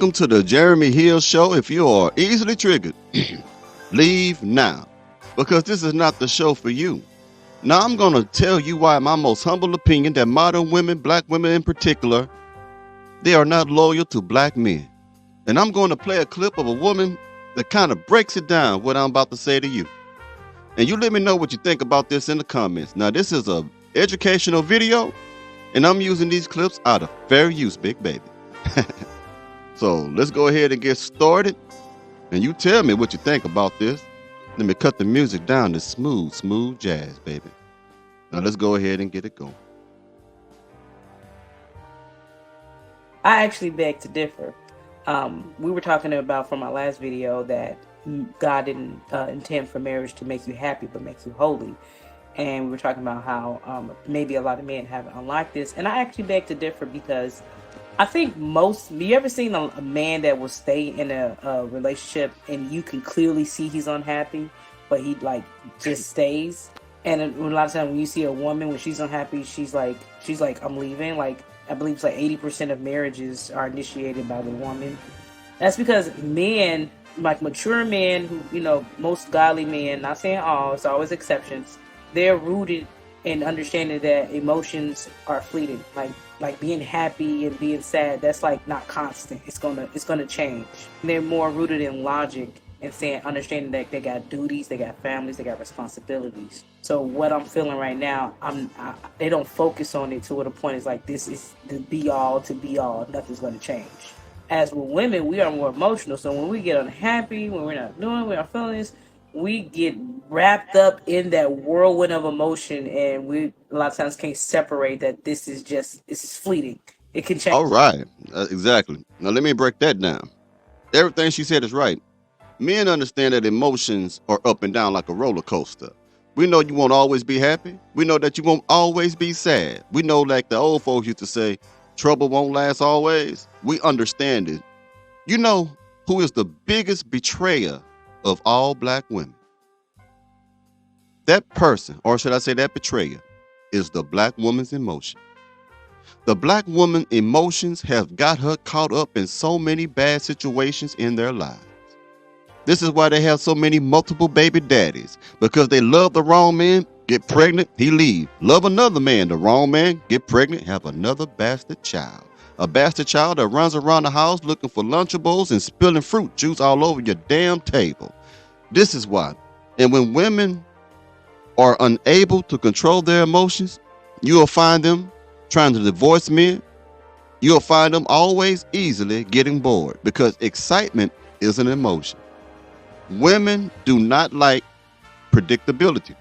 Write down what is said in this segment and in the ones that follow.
Welcome to the Jeremy Hill Show. If you are easily triggered, leave now, because this is not the show for you. Now, I'm going to tell you why, in my most humble opinion, that modern women, black women in particular, they are not loyal to black men. And I'm going to play a clip of a woman that kind of breaks it down, what I'm about to say to you. And you let me know what you think about this in the comments. Now, this is a educational video, and I'm using these clips out of fair use, big baby. So let's go ahead and get started. And you tell me what you think about this. Let me cut the music down to smooth jazz, baby. Now let's go ahead and get it going. I actually beg to differ. We were talking about from my last video that God didn't intend for marriage to make you happy, but make you holy. And we were talking about how maybe a lot of men haven't unlocked this. And I actually beg to differ because I think you ever seen a man that will stay in a relationship and you can clearly see he's unhappy, but he like just stays? And a lot of times when you see a woman, when she's unhappy, she's like, I'm leaving. Like, I believe it's like 80% of marriages are initiated by the woman. That's because men, like mature men who, most godly men, not saying all, it's always exceptions, they're rooted in understanding that emotions are fleeting. Like being happy and being sad, that's like not constant. It's gonna change. They're more rooted in logic and understanding that they got duties, they got families, they got responsibilities. So what I'm feeling right now, they don't focus on it to what the point is like this is the be all to be all. Nothing's gonna change. As with women, we are more emotional. So when we get unhappy, when we're not feeling this, we get wrapped up in that whirlwind of emotion, and we a lot of times can't separate that this is fleeting. It can change. All right. Exactly. Now let me break that down. Everything she said is right. Men understand that emotions are up and down like a roller coaster. We know you won't always be happy. We know that you won't always be sad. We know, like the old folks used to say, trouble won't last always. We understand it. You know who is the biggest betrayer of all black women? That person, or should I say that betrayer, is the black woman's emotion. The black woman emotions have got her caught up in so many bad situations in their lives. This is why they have so many multiple baby daddies, because they love the wrong man, get pregnant, he leave. Love another man, the wrong man, get pregnant, have another bastard child. A bastard child that runs around the house looking for Lunchables and spilling fruit juice all over your damn table. This is why. And when women are unable to control their emotions, you will find them trying to divorce men. You'll find them always easily getting bored, because excitement is an emotion. Women do not like predictability,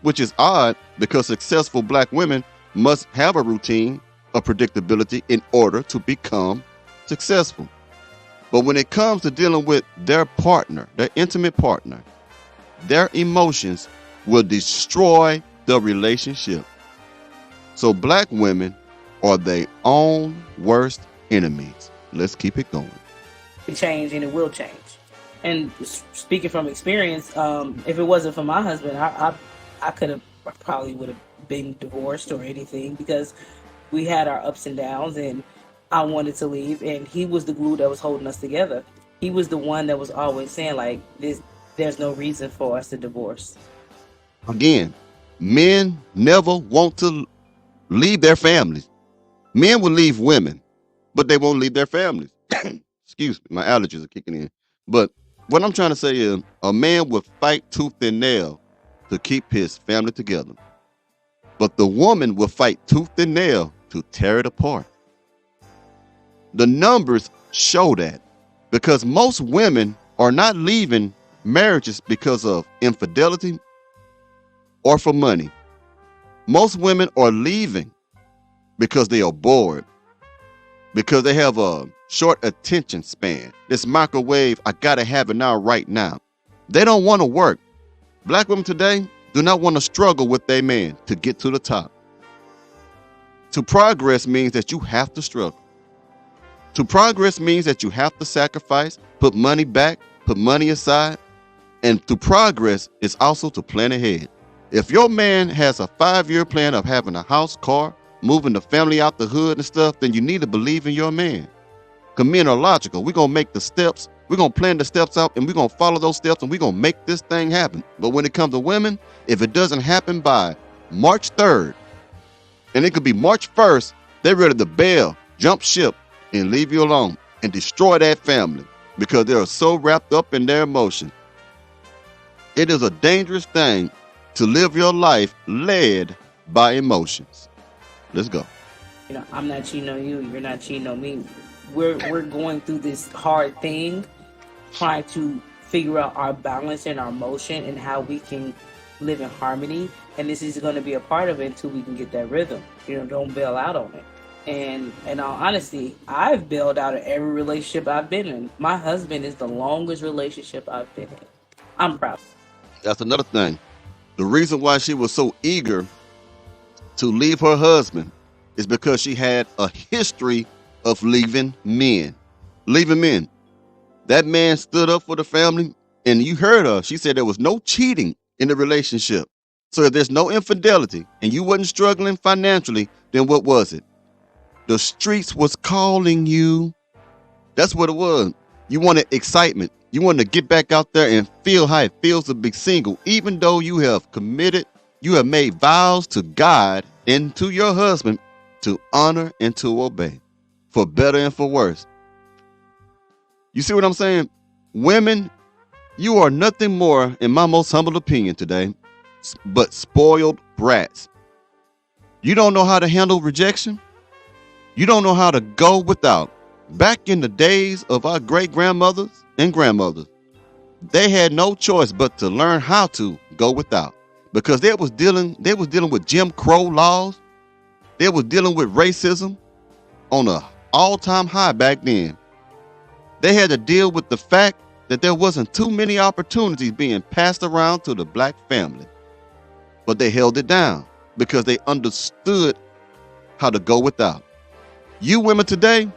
which is odd because successful black women must have a routine of predictability in order to become successful. But when it comes to dealing with their partner, their intimate partner, their emotions will destroy the relationship. So black women are their own worst enemies. Let's keep it going. It change, and it will change. And speaking from experience, if it wasn't for my husband, I could have probably would have been divorced or anything, because we had our ups and downs, and I wanted to leave, and he was the glue that was holding us together. He was the one that was always saying like there's no reason for us to divorce. Again, men never want to leave their families. Men will leave women, but they won't leave their families. Excuse me, my allergies are kicking in. But what I'm trying to say is, a man will fight tooth and nail to keep his family together. But the woman will fight tooth and nail to tear it apart. The numbers show that, because most women are not leaving marriages because of infidelity or for money. Most women are leaving because they are bored, because they have a short attention span. This microwave, I gotta have it now, right now. They don't want to work. Black women today do not want to struggle with their man to get to the top. To progress means that you have to struggle. To progress means that you have to sacrifice, put money back, put money aside. And to progress is also to plan ahead. If your man has a 5-year plan of having a house, car, moving the family out the hood and stuff, then you need to believe in your man. Because men are logical. We're going to make the steps. We're going to plan the steps out, and we're going to follow those steps, and we're going to make this thing happen. But when it comes to women, if it doesn't happen by March 3rd, and it could be March 1st, they're ready to bail, jump ship, and leave you alone and destroy that family because they are so wrapped up in their emotion. It is a dangerous thing to live your life led by emotions. Let's go. I'm not cheating on you. You're not cheating on me. We're going through this hard thing, trying to figure out our balance and our emotion and how we can live in harmony. And this is going to be a part of it until we can get that rhythm. Don't bail out on it. And in all honesty, I've bailed out of every relationship I've been in. My husband is the longest relationship I've been in. I'm proud. That's another thing. The reason why she was so eager to leave her husband is because she had a history of leaving men. That man stood up for the family, and you heard her. She said there was no cheating in the relationship. So if there's no infidelity and you wasn't struggling financially, then what was it? The streets was calling you. That's what it was. You wanted excitement. You wanted to get back out there and feel how it feels to be single, even though you have made vows to God and to your husband to honor and to obey, for better and for worse. You see what I'm saying? Women, you are nothing more, in my most humble opinion today, but spoiled brats. You don't know how to handle rejection. You don't know how to go without. Back in the days of our great grandmothers and grandmothers, they had no choice but to learn how to go without, because they was dealing with Jim Crow laws. They was dealing with racism on a all-time high back then. They had to deal with the fact that there wasn't too many opportunities being passed around to the black family. But they held it down because they understood how to go without. You women today,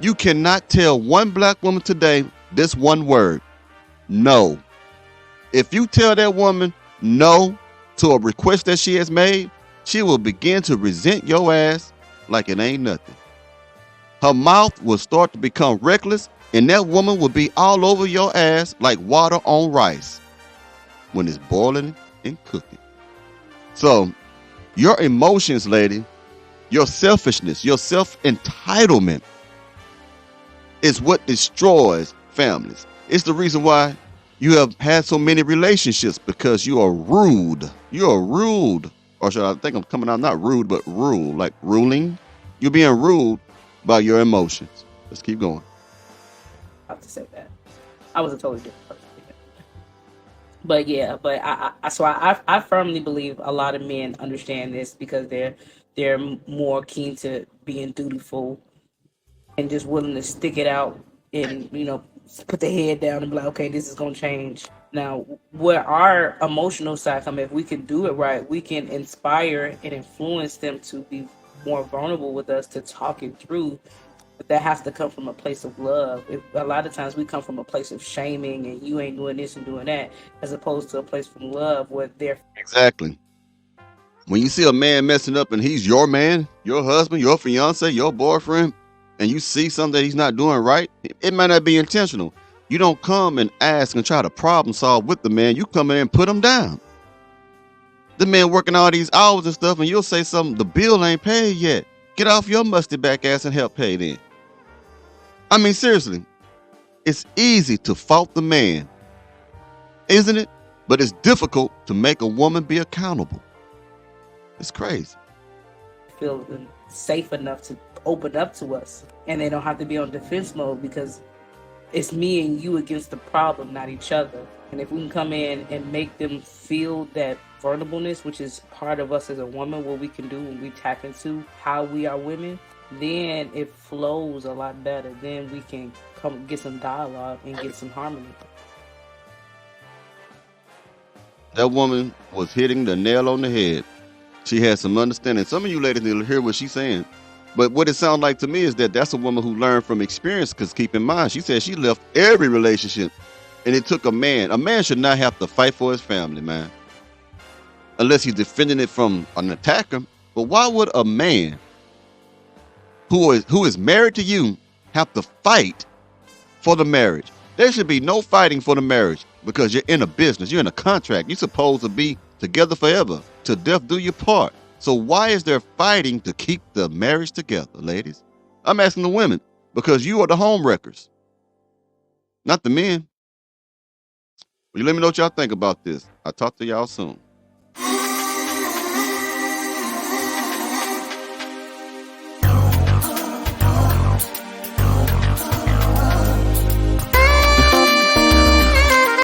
you cannot tell one black woman today this one word: no. If you tell that woman no to a request that she has made, she will begin to resent your ass like it ain't nothing. Her mouth will start to become reckless, and that woman will be all over your ass like water on rice when it's boiling and cooking. So, your emotions, lady, your selfishness, your self-entitlement is what destroys families. It's the reason why you have had so many relationships, because you are rude. You are ruled, or should I think I'm coming out not rude, but rule, like ruling. You're being ruled by your emotions. Let's keep going. I have to say that. I was a totally different person. But yeah, but I firmly believe a lot of men understand this because they're more keen to being dutiful and just willing to stick it out and put their head down and be like, okay, this is gonna change. Now, where our emotional side come, if we can do it right, we can inspire and influence them to be more vulnerable with us, to talk it through. But that has to come from a place of love. A lot of times we come from a place of shaming and you ain't doing this and doing that, as opposed to a place from love where they're... Exactly. When you see a man messing up and he's your man, your husband, your fiance, your boyfriend, and you see something that he's not doing right, it might not be intentional. You don't come and ask and try to problem solve with the man. You come in and put him down. The man working all these hours and stuff, and you'll say something, the bill ain't paid yet. Get off your musty back ass and help pay then. I mean, seriously, it's easy to fault the man, isn't it? But it's difficult to make a woman be accountable. It's crazy. Feel safe enough to open up to us, and they don't have to be on defense mode because it's me and you against the problem, not each other. And if we can come in and make them feel that vulnerableness, which is part of us as a woman, what we can do when we tap into how we are women, then it flows a lot better. Then we can come get some dialogue and get some harmony. That woman was hitting the nail on the head. She had some understanding. Some of you ladies need to hear what she's saying. But what it sounds like to me is that that's a woman who learned from experience, because keep in mind, she said she left every relationship and it took a man. A man should not have to fight for his family, man, unless he's defending it from an attacker. But why would a man who is married to you have to fight for the marriage. There should be no fighting for the marriage because you're in a business, you're in a contract. You're supposed to be together forever. To death do your part. So why is there fighting to keep the marriage together, ladies? I'm asking the women because you are the home wreckers, not the men. Well, you let me know what y'all think about this. I'll talk to y'all soon.